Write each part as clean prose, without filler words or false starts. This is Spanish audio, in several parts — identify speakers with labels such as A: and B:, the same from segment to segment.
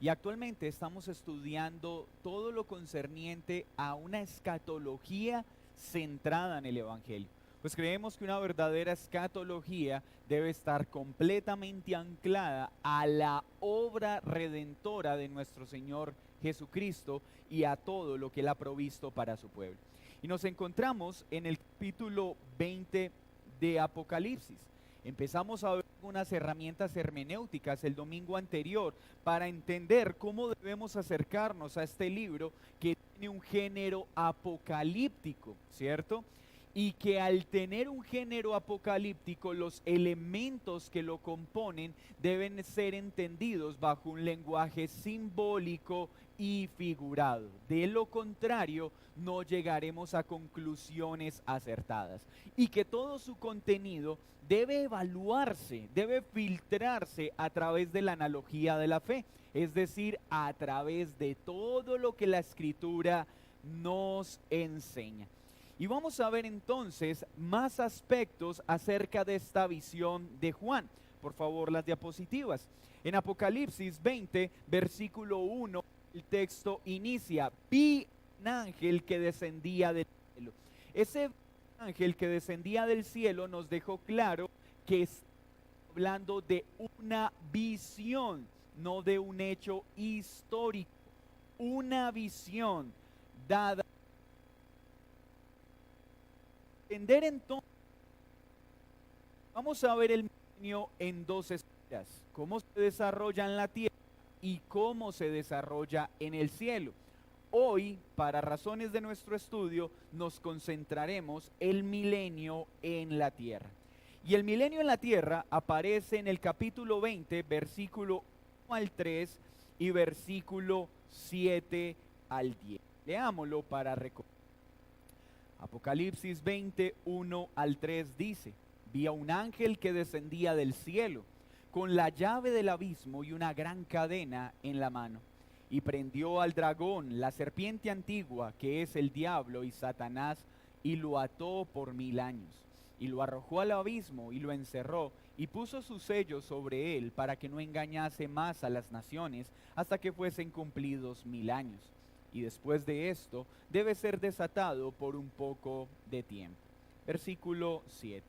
A: Y actualmente estamos estudiando todo lo concerniente a una escatología centrada en el Evangelio. Pues creemos que una verdadera escatología debe estar completamente anclada a la obra redentora de nuestro Señor Jesucristo y a todo lo que Él ha provisto para su pueblo. Y nos encontramos en el capítulo 20 de Apocalipsis. Empezamos a ver unas herramientas hermenéuticas el domingo anterior para entender cómo debemos acercarnos a este libro que tiene un género apocalíptico, ¿cierto? Y que al tener un género apocalíptico, los elementos que lo componen deben ser entendidos bajo un lenguaje simbólico y figurado. De lo contrario, no llegaremos a conclusiones acertadas. Y que todo su contenido debe evaluarse, debe filtrarse a través de la analogía de la fe, es decir, a través de todo lo que la Escritura nos enseña. Y vamos a ver entonces más aspectos acerca de esta visión de Juan. Por favor, las diapositivas. En Apocalipsis 20, versículo 1, el texto inicia: vi un ángel que descendía del cielo. Ese ángel que descendía del cielo nos dejó claro que está hablando de una visión, no de un hecho histórico. Una visión dada. Entender entonces, vamos a ver el milenio en dos esferas: cómo se desarrolla en la tierra y cómo se desarrolla en el cielo. Hoy, para razones de nuestro estudio, nos concentraremos el milenio en la tierra. Y el milenio en la tierra aparece en el capítulo 20, versículo 1 al 3 y versículo 7 al 10. Leámoslo para recordar. Apocalipsis 20, 1 al 3 dice: vi a un ángel que descendía del cielo con la llave del abismo y una gran cadena en la mano, y prendió al dragón, la serpiente antigua, que es el diablo y Satanás, y lo ató por 1000 años, y lo arrojó al abismo y lo encerró, y puso su sello sobre él para que no engañase más a las naciones hasta que fuesen cumplidos 1000 años. Y después de esto debe ser desatado por un poco de tiempo. Versículo 7.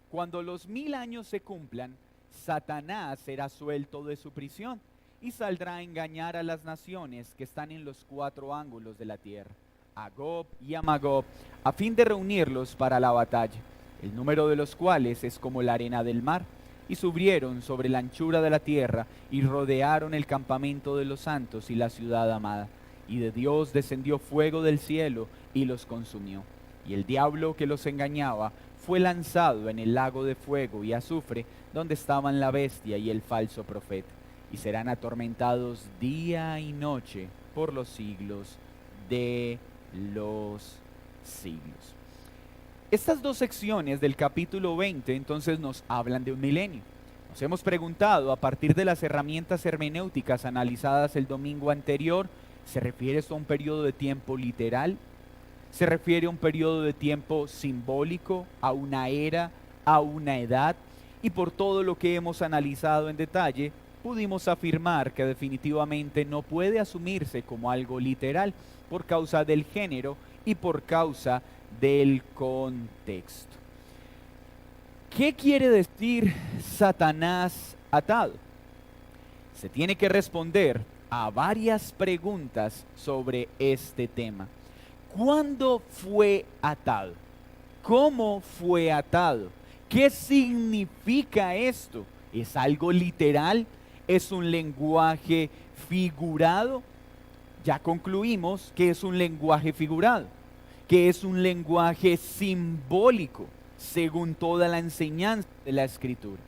A: Cuando los 1000 años se cumplan, Satanás será suelto de su prisión y saldrá a engañar a las naciones que están en los 4 ángulos de la tierra, a Gog y a Magog, a fin de reunirlos para la batalla, el número de los cuales es como la arena del mar. Y subieron sobre la anchura de la tierra y rodearon el campamento de los santos y la ciudad amada. Y de Dios descendió fuego del cielo y los consumió. Y el diablo que los engañaba fue lanzado en el lago de fuego y azufre, donde estaban la bestia y el falso profeta. Y serán atormentados día y noche por los siglos de los siglos. Estas dos secciones del capítulo 20 entonces nos hablan de un milenio. Nos hemos preguntado, a partir de las herramientas hermenéuticas analizadas el domingo anterior, ¿se refiere esto a un periodo de tiempo literal? ¿Se refiere a un periodo de tiempo simbólico, a una era, a una edad? Y por todo lo que hemos analizado en detalle, pudimos afirmar que definitivamente no puede asumirse como algo literal por causa del género y por causa del contexto. ¿Qué quiere decir Satanás atado? Se tiene que responder a varias preguntas sobre este tema. ¿Cuándo fue atado? ¿Cómo fue atado? ¿Qué significa esto? ¿Es algo literal? ¿Es un lenguaje figurado? Ya concluimos que es un lenguaje figurado, que es un lenguaje simbólico, según toda la enseñanza de la Escritura.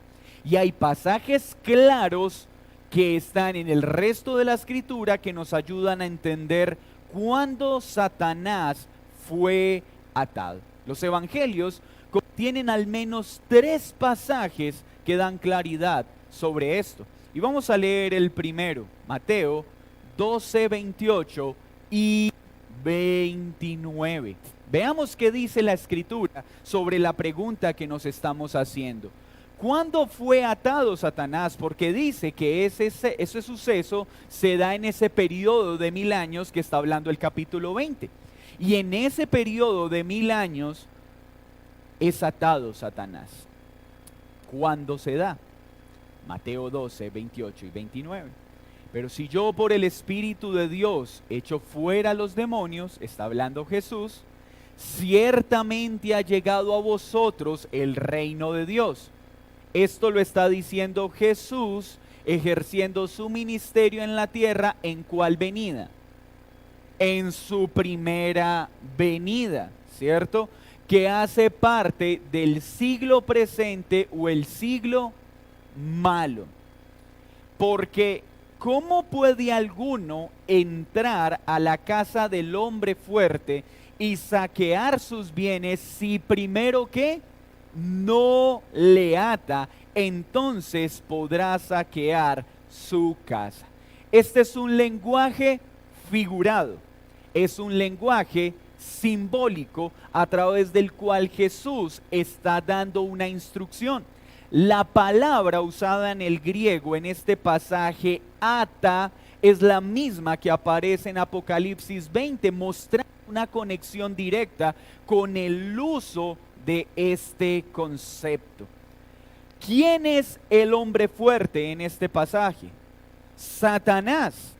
A: Y hay pasajes claros que están en el resto de la Escritura que nos ayudan a entender cuándo Satanás fue atado. Los evangelios contienen al menos 3 pasajes que dan claridad sobre esto. Y vamos a leer el primero, Mateo 12, 28 y 29. Veamos qué dice la Escritura sobre la pregunta que nos estamos haciendo. ¿Cuándo fue atado Satanás? Porque dice que ese suceso se da en ese periodo de 1000 años que está hablando el capítulo 20. Y en ese periodo de 1000 años es atado Satanás. ¿Cuándo se da? Mateo 12, 28 y 29. Pero si yo por el Espíritu de Dios echo fuera a los demonios, está hablando Jesús, ciertamente ha llegado a vosotros el reino de Dios. Esto lo está diciendo Jesús ejerciendo su ministerio en la tierra. ¿En cuál venida? En su primera venida, ¿cierto? Que hace parte del siglo presente o el siglo malo. Porque ¿cómo puede alguno entrar a la casa del hombre fuerte y saquear sus bienes si primero que no le ata? Entonces podrá saquear su casa. Este es un lenguaje figurado, es un lenguaje simbólico a través del cual Jesús está dando una instrucción. La palabra usada en el griego en este pasaje, ata, es la misma que aparece en Apocalipsis 20, mostrando una conexión directa con el uso de este concepto. ¿Quién es el hombre fuerte en este pasaje? Satanás.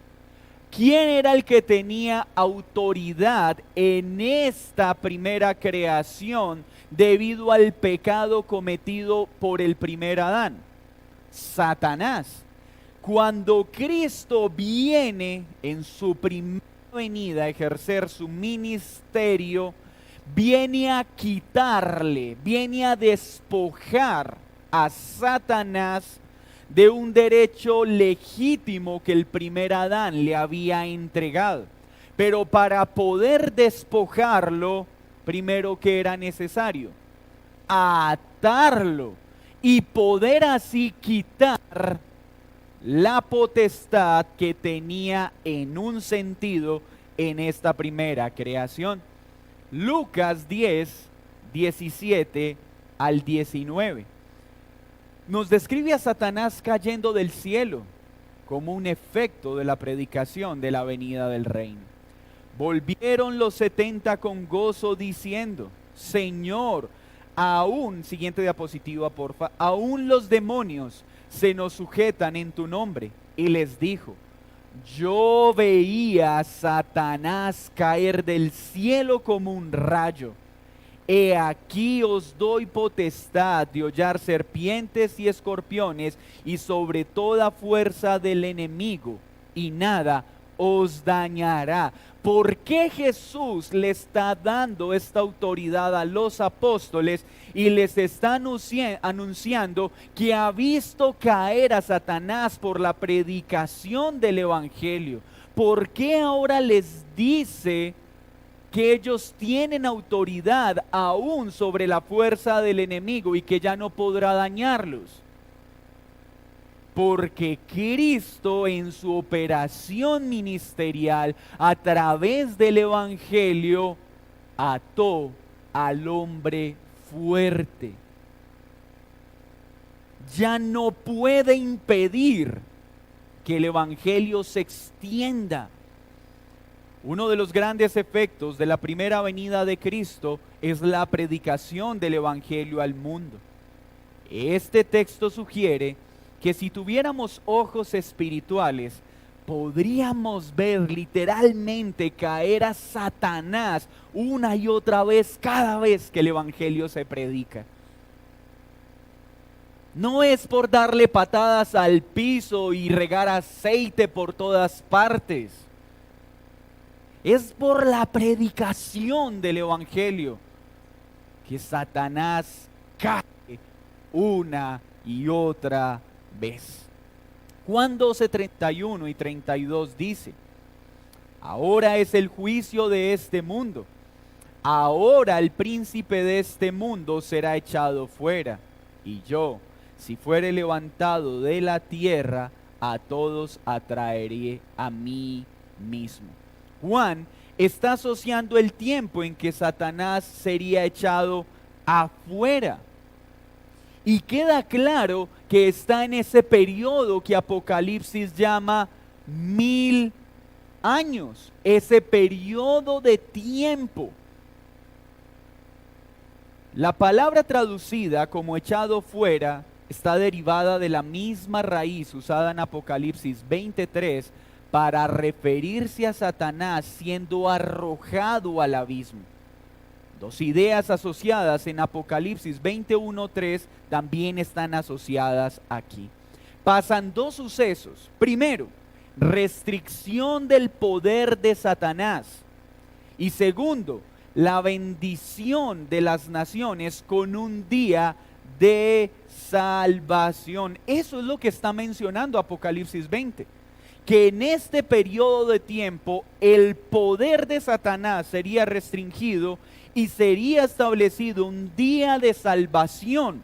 A: ¿Quién era el que tenía autoridad en esta primera creación debido al pecado cometido por el primer Adán? Satanás. Cuando Cristo viene en su primera venida a ejercer su ministerio, viene a quitarle, viene a despojar a Satanás de un derecho legítimo que el primer Adán le había entregado. Pero para poder despojarlo, primero, ¿qué era necesario? Atarlo y poder así quitar la potestad que tenía en un sentido en esta primera creación. Lucas 10, 17 al 19. Nos describe a Satanás cayendo del cielo como un efecto de la predicación de la venida del reino. Volvieron los 70 con gozo diciendo: Señor, aún, siguiente diapositiva porfa, aún los demonios se nos sujetan en tu nombre. Y les dijo: yo veía a Satanás caer del cielo como un rayo. He aquí os doy potestad de hollar serpientes y escorpiones y sobre toda fuerza del enemigo, y nada os dañará. ¿Por qué Jesús le está dando esta autoridad a los apóstoles y les está anunciando que ha visto caer a Satanás por la predicación del evangelio? ¿Por qué ahora les dice que ellos tienen autoridad aún sobre la fuerza del enemigo y que ya no podrá dañarlos? Porque Cristo en su operación ministerial a través del evangelio ató al hombre fuerte. Ya no puede impedir que el evangelio se extienda. Uno de los grandes efectos de la primera venida de Cristo es la predicación del evangelio al mundo. Este texto sugiere que si tuviéramos ojos espirituales, podríamos ver literalmente caer a Satanás una y otra vez cada vez que el evangelio se predica. No es por darle patadas al piso y regar aceite por todas partes. Es por la predicación del evangelio que Satanás cae una y otra vez. Juan 12, 31 y 32 dice: ahora es el juicio de este mundo. Ahora el príncipe de este mundo será echado fuera. Y yo, si fuere levantado de la tierra, a todos atraeré a mí mismo. Juan está asociando el tiempo en que Satanás sería echado afuera. Y queda claro que está en ese periodo que Apocalipsis llama 1000 años, ese periodo de tiempo. La palabra traducida como echado fuera está derivada de la misma raíz usada en Apocalipsis 23 para referirse a Satanás siendo arrojado al abismo. Dos ideas asociadas en Apocalipsis 21:3 también están asociadas aquí. Pasan dos sucesos. Primero, restricción del poder de Satanás. Y segundo, la bendición de las naciones con un día de salvación. Eso es lo que está mencionando Apocalipsis 20. Que en este periodo de tiempo el poder de Satanás sería restringido y sería establecido un día de salvación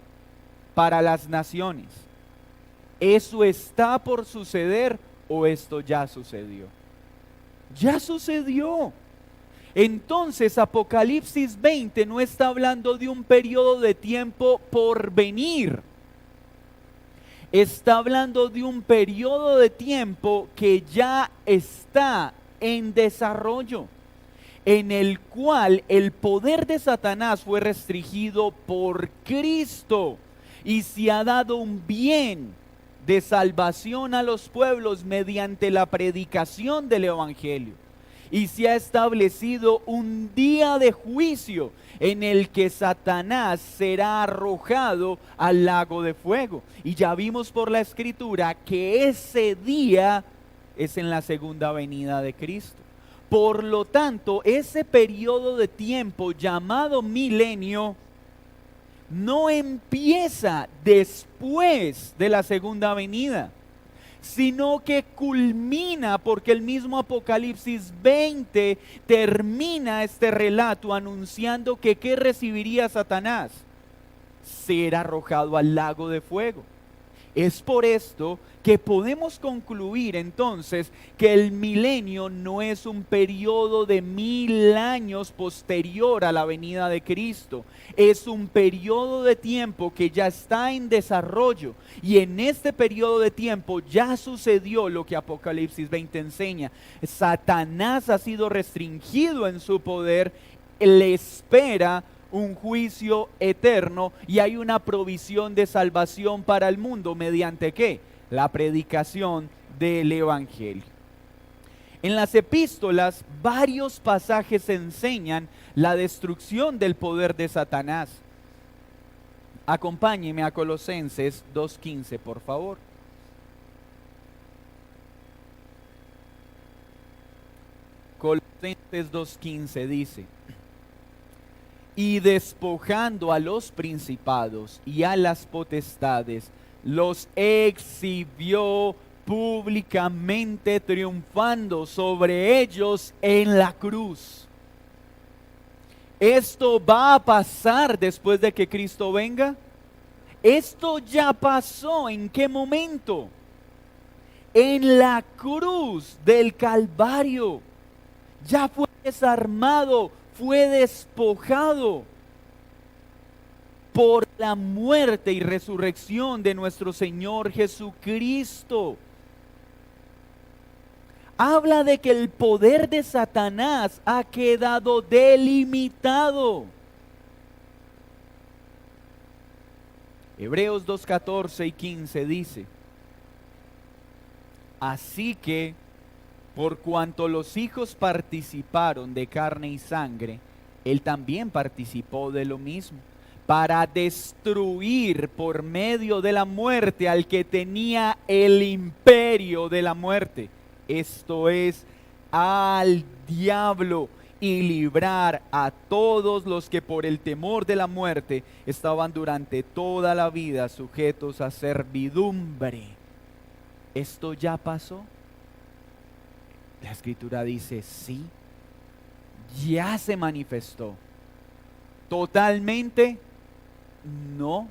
A: para las naciones. ¿Eso está por suceder o esto ya sucedió? Ya sucedió. Entonces Apocalipsis 20 no está hablando de un periodo de tiempo por venir. Está hablando de un periodo de tiempo que ya está en desarrollo, en el cual el poder de Satanás fue restringido por Cristo y se ha dado un bien de salvación a los pueblos mediante la predicación del Evangelio. Y se ha establecido un día de juicio en el que Satanás será arrojado al lago de fuego. Y ya vimos por la Escritura que ese día es en la segunda venida de Cristo. Por lo tanto, ese periodo de tiempo llamado milenio no empieza después de la segunda venida, sino que culmina porque el mismo Apocalipsis 20 termina este relato anunciando que ¿qué recibiría Satanás? Ser arrojado al lago de fuego. Es por esto que podemos concluir entonces que el milenio no es un periodo de 1000 años posterior a la venida de Cristo. Es un periodo de tiempo que ya está en desarrollo. Y en este periodo de tiempo ya sucedió lo que Apocalipsis 20 enseña. Satanás ha sido restringido en su poder, le espera un juicio eterno y hay una provisión de salvación para el mundo. ¿Mediante qué? La predicación del Evangelio. En las epístolas, varios pasajes enseñan la destrucción del poder de Satanás. Acompáñeme a Colosenses 2:15, por favor. Colosenses 2:15 dice: y despojando a los principados y a las potestades, los exhibió públicamente, triunfando sobre ellos en la cruz. ¿Esto va a pasar después de que Cristo venga? Esto ya pasó. ¿En qué momento? En la cruz del Calvario. Ya fue desarmado, fue despojado por la muerte y resurrección de nuestro Señor Jesucristo. Habla de que el poder de Satanás ha quedado delimitado. Hebreos 2:14 y 15 dice: así que, por cuanto los hijos participaron de carne y sangre, él también participó de lo mismo, para destruir por medio de la muerte al que tenía el imperio de la muerte, esto es, al diablo, y librar a todos los que por el temor de la muerte estaban durante toda la vida sujetos a servidumbre. ¿Esto ya pasó? La Escritura dice, sí, ya se manifestó. ¿Totalmente? No,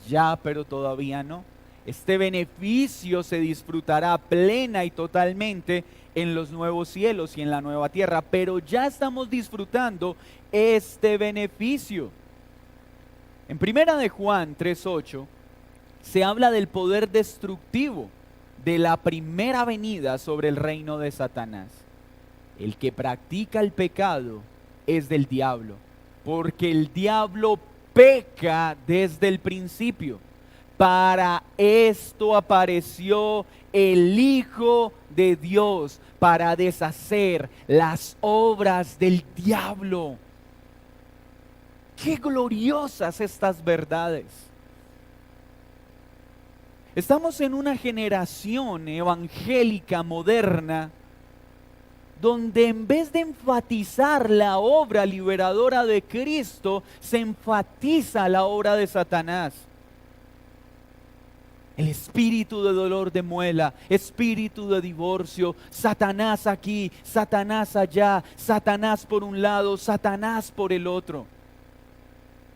A: ya, pero todavía no. Este beneficio se disfrutará plena y totalmente en los nuevos cielos y en la nueva tierra, pero ya estamos disfrutando este beneficio. En 1 de Juan 3:8 se habla del poder destructivo de la primera venida sobre el reino de Satanás. El que practica el pecado es del diablo, porque el diablo peca desde el principio. Para esto apareció el Hijo de Dios, para deshacer las obras del diablo. ¡Qué gloriosas estas verdades! Estamos en una generación evangélica moderna donde en vez de enfatizar la obra liberadora de Cristo, se enfatiza la obra de Satanás. El espíritu de dolor de muela, espíritu de divorcio, Satanás aquí, Satanás allá, Satanás por un lado, Satanás por el otro.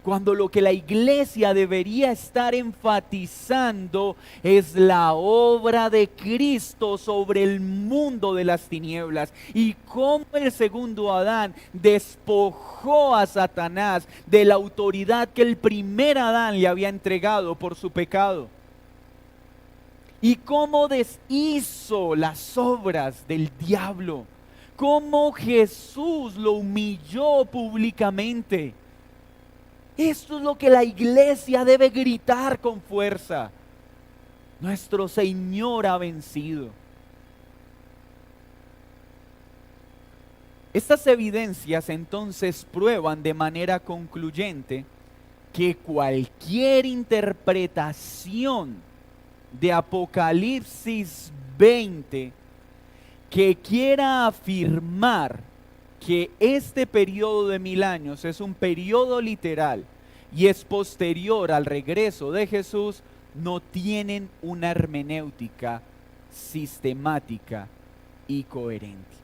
A: Cuando lo que la iglesia debería estar enfatizando es la obra de Cristo sobre el mundo de las tinieblas y cómo el segundo Adán despojó a Satanás de la autoridad que el primer Adán le había entregado por su pecado. Y cómo deshizo las obras del diablo, cómo Jesús lo humilló públicamente. Esto es lo que la iglesia debe gritar con fuerza. Nuestro Señor ha vencido. Estas evidencias entonces prueban de manera concluyente que cualquier interpretación de Apocalipsis 20 que quiera afirmar que este periodo de 1000 años es un periodo literal y es posterior al regreso de Jesús, no tienen una hermenéutica sistemática y coherente.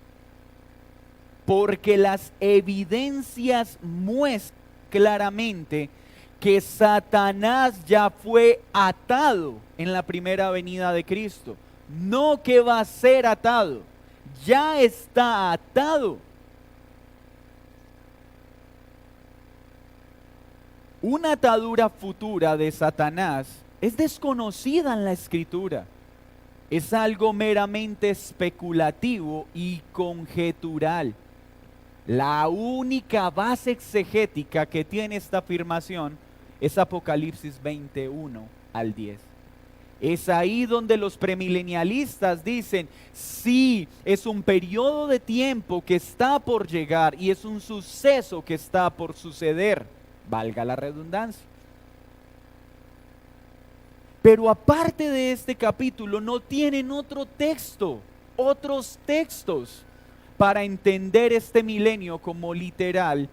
A: Porque las evidencias muestran claramente que Satanás ya fue atado en la primera venida de Cristo. No que va a ser atado, ya está atado. Una atadura futura de Satanás es desconocida en la Escritura. Es algo meramente especulativo y conjetural. La única base exegética que tiene esta afirmación es Apocalipsis 21 al 10. Es ahí donde los premilenialistas dicen, sí, es un periodo de tiempo que está por llegar y es un suceso que está por suceder, valga la redundancia. Pero aparte de este capítulo no tienen otro texto, otros textos para entender este milenio como literal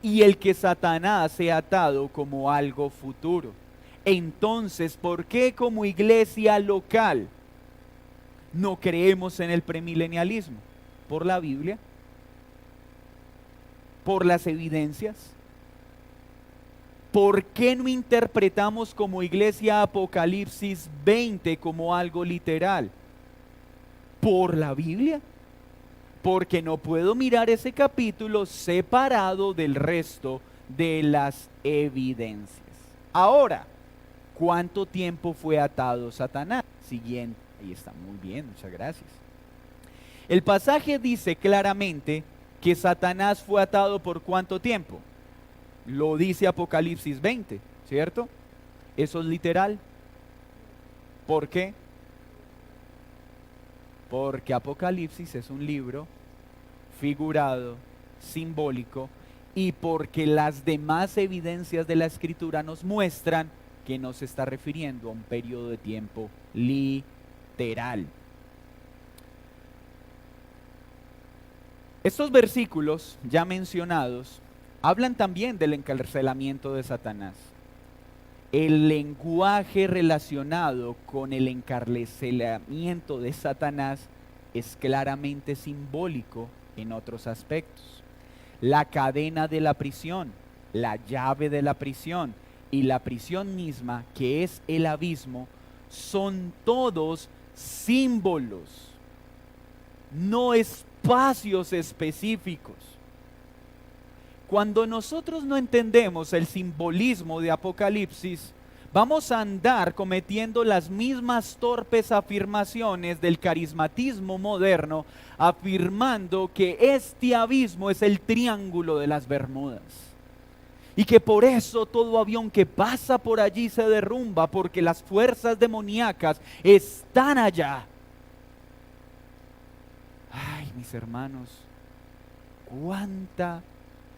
A: y el que Satanás sea atado como algo futuro. Entonces, ¿por qué como iglesia local no creemos en el premilenialismo? ¿Por la Biblia? ¿Por las evidencias? ¿Por qué no interpretamos como iglesia Apocalipsis 20 como algo literal? ¿Por la Biblia? Porque no puedo mirar ese capítulo separado del resto de las evidencias. Ahora, ¿cuánto tiempo fue atado Satanás? Siguiente, ahí está, muy bien, muchas gracias. El pasaje dice claramente que Satanás fue atado por ¿cuánto tiempo? Lo dice Apocalipsis 20, ¿cierto? Eso es literal. ¿Por qué? Porque Apocalipsis es un libro figurado, simbólico, y porque las demás evidencias de la Escritura nos muestran que no se está refiriendo a un periodo de tiempo literal. Estos versículos ya mencionados hablan también del encarcelamiento de Satanás. El lenguaje relacionado con el encarcelamiento de Satanás es claramente simbólico en otros aspectos. La cadena de la prisión, la llave de la prisión y la prisión misma, que es el abismo, son todos símbolos, no espacios específicos. Cuando nosotros no entendemos el simbolismo de Apocalipsis, vamos a andar cometiendo las mismas torpes afirmaciones del carismatismo moderno, afirmando que este abismo es el triángulo de las Bermudas. Y que por eso todo avión que pasa por allí se derrumba, porque las fuerzas demoníacas están allá. Ay, mis hermanos, cuánta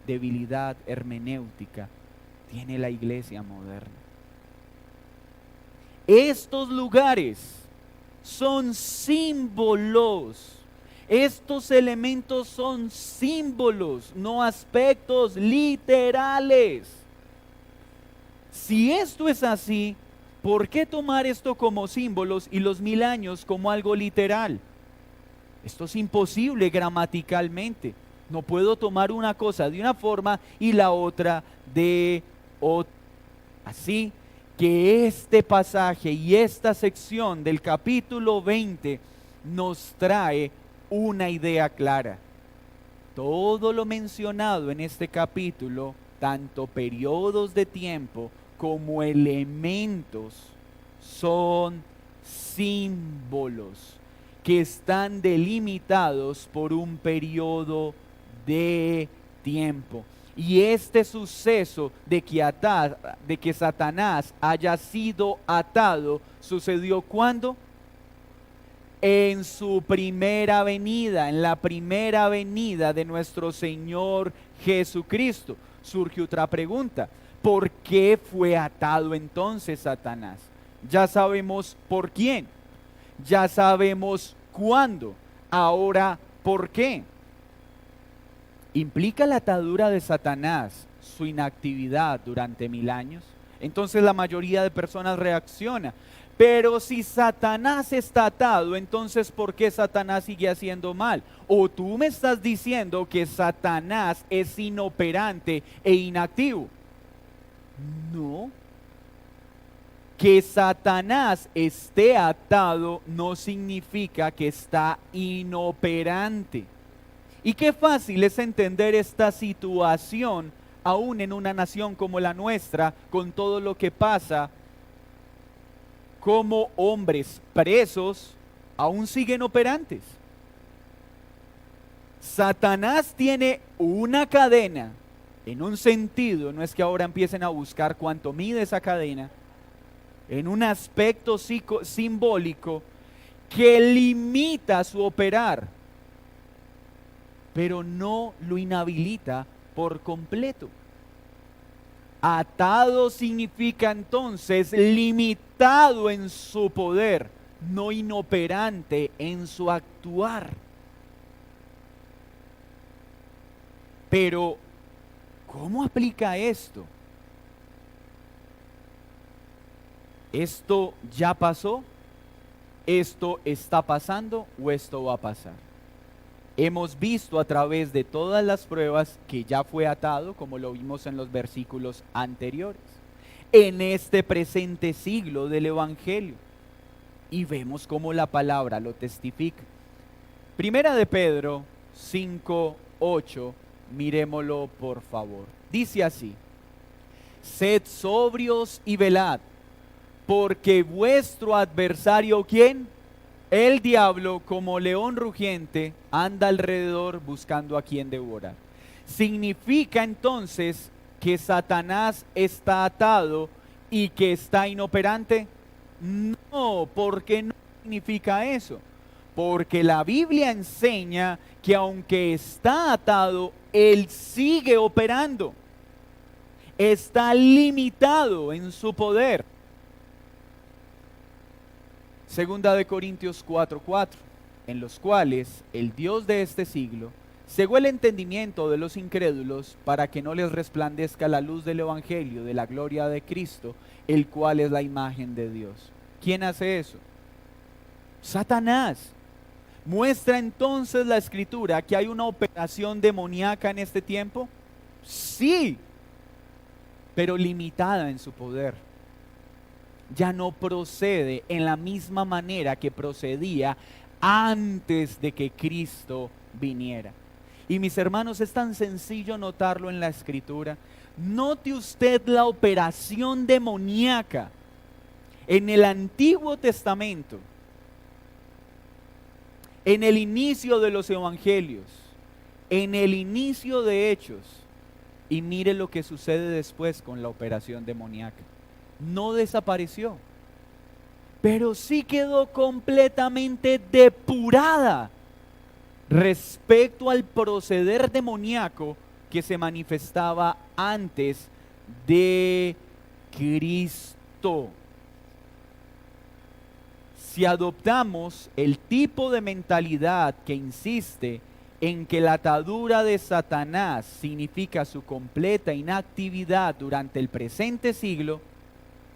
A: debilidad hermenéutica tiene la iglesia moderna. Estos lugares son símbolos. Estos elementos son símbolos, no aspectos literales. Si esto es así, ¿por qué tomar esto como símbolos y los 1000 años como algo literal? Esto es imposible gramaticalmente. No puedo tomar una cosa de una forma y la otra de otra. Así que este pasaje y esta sección del capítulo 20 nos trae una idea clara. Todo lo mencionado en este capítulo, tanto periodos de tiempo como elementos, son símbolos que están delimitados por un periodo de tiempo. Y este suceso de que Satanás haya sido atado, ¿sucedió cuándo? En su primera venida, en la primera venida de nuestro Señor Jesucristo. Surge otra pregunta: ¿por qué fue atado entonces Satanás? Ya sabemos por quién, ya sabemos cuándo. Ahora, ¿por qué? ¿Implica la atadura de Satanás su inactividad durante 1000 años? Entonces la mayoría de personas reacciona. Pero si Satanás está atado, entonces ¿por qué Satanás sigue haciendo mal? ¿O tú me estás diciendo que Satanás es inoperante e inactivo? No. Que Satanás esté atado no significa que está inoperante. Y qué fácil es entender esta situación aún en una nación como la nuestra, con todo lo que pasa. Como hombres presos aún siguen operantes. Satanás tiene una cadena, en un sentido, no es que ahora empiecen a buscar cuánto mide esa cadena, en un aspecto simbólico que limita su operar, pero no lo inhabilita por completo. Atado significa entonces limitado en su poder, no inoperante en su actuar. Pero, ¿cómo aplica esto? ¿Esto ya pasó? ¿Esto está pasando o esto va a pasar? Hemos visto a través de todas las pruebas que ya fue atado, como lo vimos en los versículos anteriores, en este presente siglo del Evangelio. Y vemos cómo la palabra lo testifica. Primera de Pedro 5:8, miremoslo por favor. Dice así: sed sobrios y velad, porque vuestro adversario, ¿quién? El diablo, como león rugiente, anda alrededor buscando a quien devorar. ¿Significa entonces que Satanás está atado y que está inoperante? No, porque no significa eso. Porque la Biblia enseña que aunque está atado, él sigue operando. Está limitado en su poder. Segunda de Corintios 4:4, en los cuales el Dios de este siglo cegó el entendimiento de los incrédulos para que no les resplandezca la luz del Evangelio de la gloria de Cristo, el cual es la imagen de Dios. ¿Quién hace eso? Satanás. ¿Muestra entonces la Escritura que hay una operación demoníaca en este tiempo? Sí, pero limitada en su poder. Ya no procede en la misma manera que procedía antes de que Cristo viniera. Y mis hermanos, es tan sencillo notarlo en la Escritura. Note usted la operación demoníaca En el Antiguo Testamento, en el inicio de los evangelios, en el inicio de Hechos, y mire lo que sucede después con la operación demoníaca. No desapareció, pero sí quedó completamente depurada respecto al proceder demoníaco que se manifestaba antes de Cristo. Si adoptamos el tipo de mentalidad que insiste en que la atadura de Satanás significa su completa inactividad durante el presente siglo,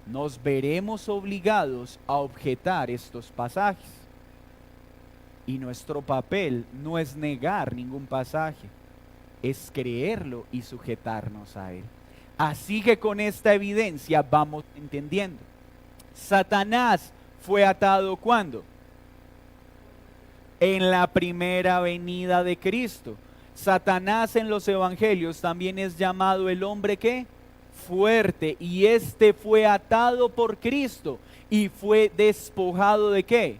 A: nos veremos obligados a objetar estos pasajes. Y nuestro papel no es negar ningún pasaje, es creerlo y sujetarnos a él. Así que con esta evidencia vamos entendiendo. Satanás fue atado ¿cuándo? En la primera venida de Cristo. Satanás en los evangelios también es llamado el hombre ¿qué? Fuerte, y este fue atado por Cristo y fue despojado ¿de qué?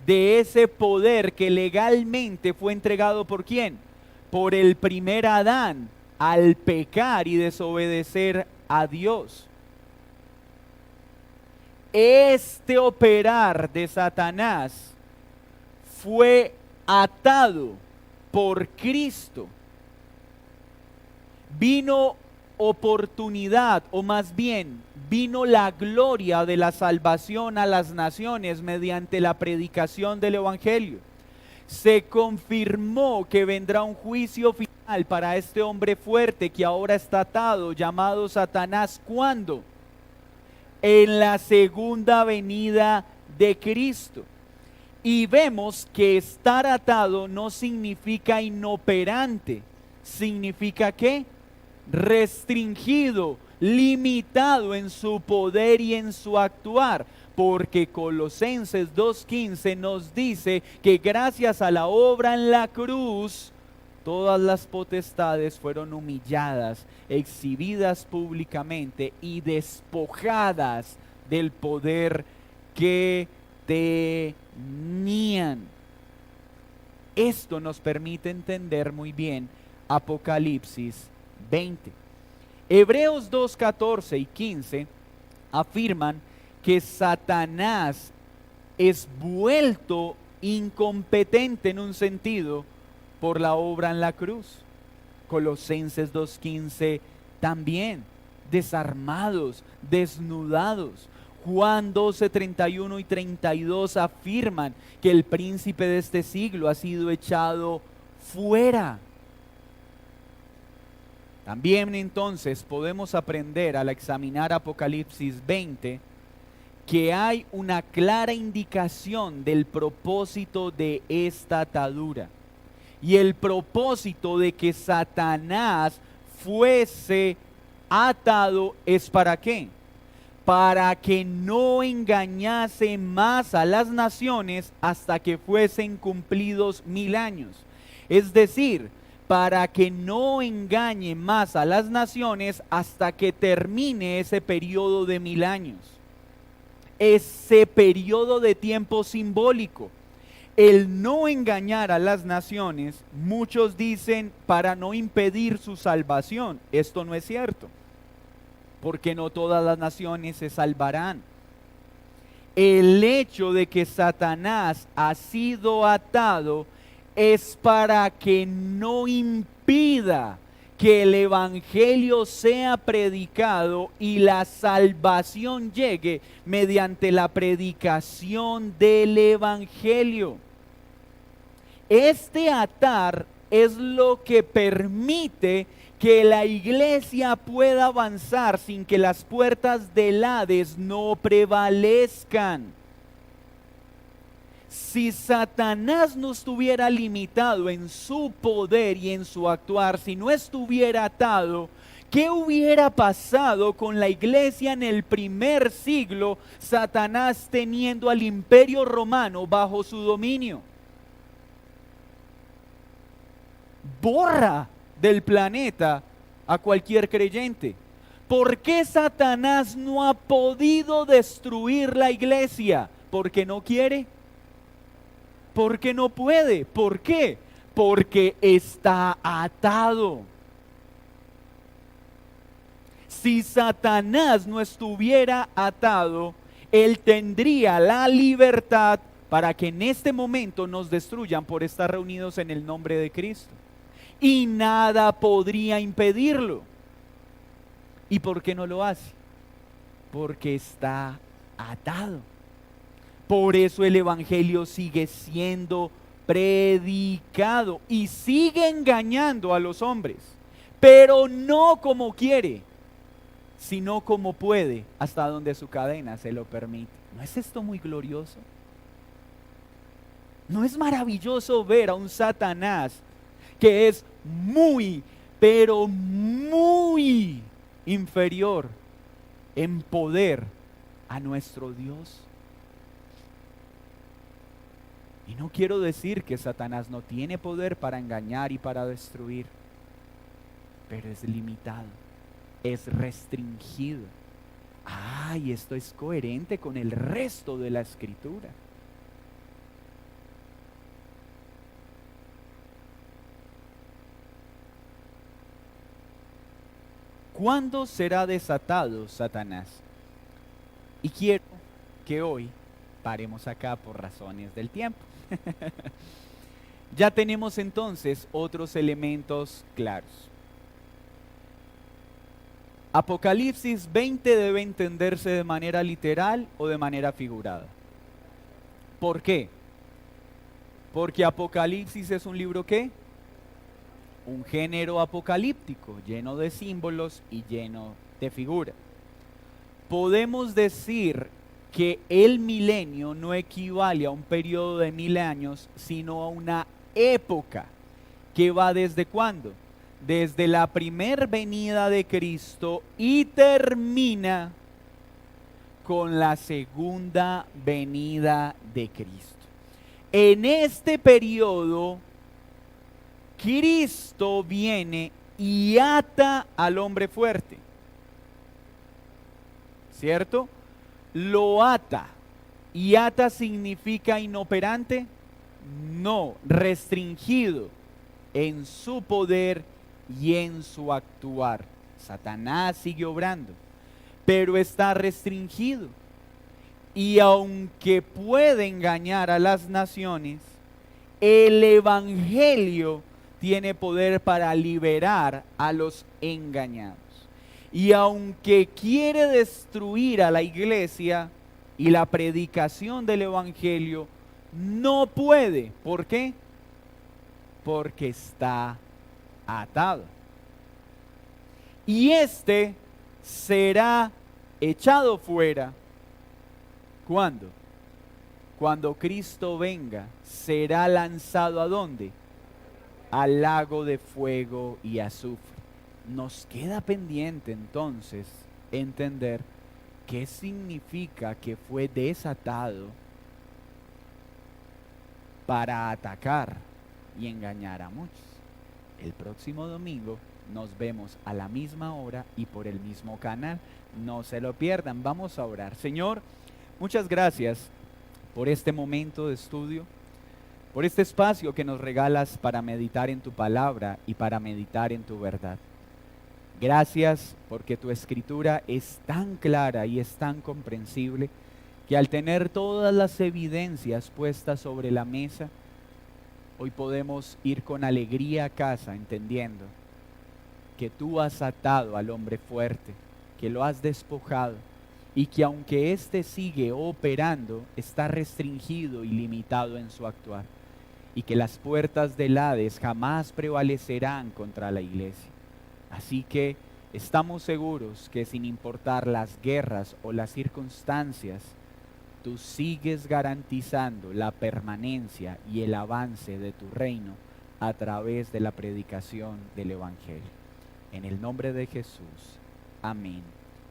A: De ese poder que legalmente fue entregado ¿por quién? Por el primer Adán al pecar y desobedecer a Dios. Este operar de Satanás fue atado por Cristo. Vino oportunidad, o más bien vino la gloria de la salvación a las naciones mediante la predicación del evangelio. Se confirmó que vendrá un juicio final para este hombre fuerte que ahora está atado, llamado Satanás. ¿Cuándo? En la segunda venida de Cristo. Y vemos que estar atado no significa inoperante, significa ¿qué? Restringido, limitado en su poder y en su actuar, porque Colosenses 2:15 nos dice que gracias a la obra en la cruz, todas las potestades fueron humilladas, exhibidas públicamente y despojadas del poder que tenían. Esto nos permite entender muy bien Apocalipsis 20. Hebreos 2:14 y 15 afirman que Satanás es vuelto incompetente en un sentido por la obra en la cruz. Colosenses 2:15 también, desarmados, desnudados. Juan 12:31 y 32 afirman que el príncipe de este siglo ha sido echado fuera. También entonces podemos aprender al examinar Apocalipsis 20 que hay una clara indicación del propósito de esta atadura. Y el propósito de que Satanás fuese atado es ¿para qué? Para que no engañase más a las naciones hasta que fuesen cumplidos 1000 años. Es decir, para que no engañe más a las naciones hasta que termine ese periodo de 1000 años. Ese periodo de tiempo simbólico. El no engañar a las naciones, muchos dicen para no impedir su salvación. Esto no es cierto, porque no todas las naciones se salvarán. El hecho de que Satanás ha sido atado es para que no impida que el evangelio sea predicado y la salvación llegue mediante la predicación del evangelio. Este atar es lo que permite que la iglesia pueda avanzar sin que las puertas del Hades no prevalezcan. Si Satanás no estuviera limitado en su poder y en su actuar, si no estuviera atado, ¿qué hubiera pasado con la iglesia en el primer siglo, Satanás teniendo al imperio romano bajo su dominio? Borra del planeta a cualquier creyente. ¿Por qué Satanás no ha podido destruir la iglesia? ¿Porque no quiere? ¿Porque no puede? ¿Por qué? Porque está atado. Si Satanás no estuviera atado, él tendría la libertad para que en este momento nos destruyan por estar reunidos en el nombre de Cristo. Y nada podría impedirlo. ¿Y por qué no lo hace? Porque está atado. Por eso el evangelio sigue siendo predicado y sigue engañando a los hombres, pero no como quiere, sino como puede, hasta donde su cadena se lo permite. ¿No es esto muy glorioso? ¿No es maravilloso ver a un Satanás que es muy, pero muy inferior en poder a nuestro Dios? Y no quiero decir que Satanás no tiene poder para engañar y para destruir, pero es limitado, es restringido. Y esto es coherente con el resto de la Escritura. ¿Cuándo será desatado Satanás? Y quiero que hoy paremos acá por razones del tiempo. Ya tenemos entonces otros elementos claros. Apocalipsis 20 debe entenderse de manera literal o de manera figurada. ¿Por qué? Porque Apocalipsis es un libro ¿qué? Un género apocalíptico, lleno de símbolos y lleno de figuras. Podemos decir que el milenio no equivale a un periodo de 1000 años, sino a una época que va desde ¿cuándo? Desde la primer venida de Cristo y termina con la segunda venida de Cristo. En este periodo, Cristo viene y ata al hombre fuerte, ¿cierto? Lo ata. ¿Y ata significa inoperante? No, restringido en su poder y en su actuar. Satanás sigue obrando, pero está restringido. Y aunque puede engañar a las naciones, el evangelio tiene poder para liberar a los engañados. Y aunque quiere destruir a la iglesia y la predicación del evangelio, no puede. ¿Por qué? Porque está atado. Y este será echado fuera. ¿Cuándo? Cuando Cristo venga, será lanzado ¿a dónde? Al lago de fuego y azufre. Nos queda pendiente entonces entender qué significa que fue desatado para atacar y engañar a muchos. El próximo domingo nos vemos a la misma hora y por el mismo canal. No se lo pierdan. Vamos a orar. Señor, muchas gracias por este momento de estudio, por este espacio que nos regalas para meditar en tu palabra y para meditar en tu verdad. Gracias porque tu escritura es tan clara y es tan comprensible que al tener todas las evidencias puestas sobre la mesa, hoy podemos ir con alegría a casa entendiendo que tú has atado al hombre fuerte, que lo has despojado y que aunque éste sigue operando, está restringido y limitado en su actuar y que las puertas del Hades jamás prevalecerán contra la iglesia. Así que estamos seguros que sin importar las guerras o las circunstancias, tú sigues garantizando la permanencia y el avance de tu reino a través de la predicación del Evangelio. En el nombre de Jesús. Amén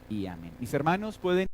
A: y amén. Mis hermanos pueden...